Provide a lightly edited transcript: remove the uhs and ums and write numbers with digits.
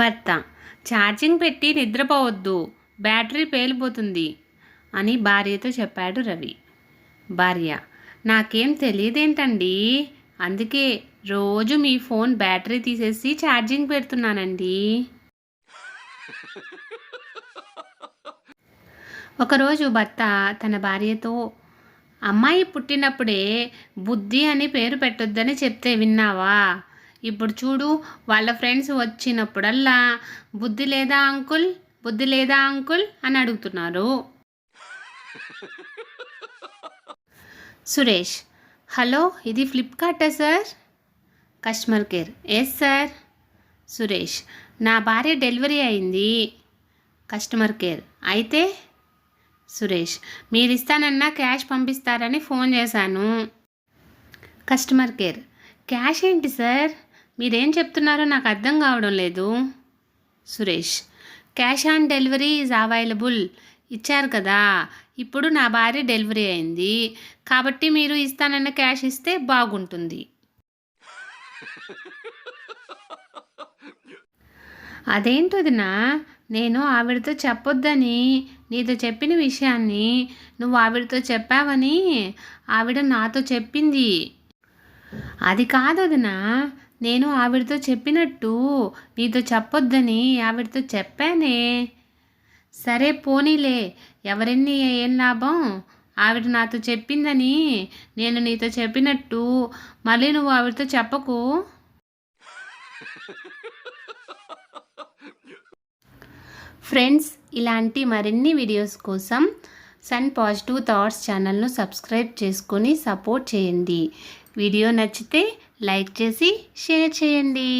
భర్త ఛార్జింగ్ పెట్టి నిద్రపోవద్దు, బ్యాటరీ పేలిపోతుంది అని భార్యతో చెప్పాడు రవి. భార్య: నాకేం తెలియదేంటండి, అందుకే రోజు మీ ఫోన్ బ్యాటరీ తీసేసి ఛార్జింగ్ పెడుతున్నానండి. ఒకరోజు భర్త తన భార్యతో, అమ్మాయి పుట్టినప్పుడే బుద్ధి అని పేరు పెట్టొద్దని చెప్తే విన్నావా? ఇప్పుడు చూడు, వాళ్ళ ఫ్రెండ్స్ వచ్చినప్పుడల్లా బుద్ధి లేదా అంకుల్, బుద్ధి లేదా అంకుల్ అని అడుగుతున్నారు. సురేష్: హలో, ఇది ఫ్లిప్కార్టా sir? Customer care: yes sir. Suresh: నా భార్య డెలివరీ అయింది. కస్టమర్ కేర్: అయితే? సురేష్: మీరు ఇస్తానన్నా క్యాష్ పంపిస్తారని ఫోన్ చేశాను. కస్టమర్ కేర్: క్యాష్ ఏంటి సార్, మీరేం చెప్తున్నారో నాకు అర్థం కావడం లేదు. Suresh: cash on delivery is available ఇచ్చారు కదా, ఇప్పుడు నా భార్య డెలివరీ అయింది కాబట్టి మీరు ఇస్తానన్న క్యాష్ ఇస్తే బాగుంటుంది. అదేంటొదినా, నేను ఆవిడతో చెప్పొద్దని నీతో చెప్పిన విషయాన్ని నువ్వు ఆవిడతో చెప్పావని ఆవిడ నాతో చెప్పింది. అది కాదొదినా, నేను ఆవిడతో చెప్పినట్టు నీతో చెప్పొద్దని ఆవిడతో చెప్పానే. సరే పోనీలే, ఎవరెన్ని ఏం లాభం, ఆవిడ నాతో చెప్పిందని నేను నీతో చెప్పినట్టు మళ్ళీ నువ్వు ఆవిడతో చెప్పకు. ఫ్రెండ్స్, ఇలాంటి మరిన్ని వీడియోస్ కోసం సన్ పాజిటివ్ థాట్స్ ఛానల్ను సబ్స్క్రైబ్ చేసుకొని సపోర్ట్ చేయండి. వీడియో నచ్చితే లైక్ చేసి షేర్ చేయండి.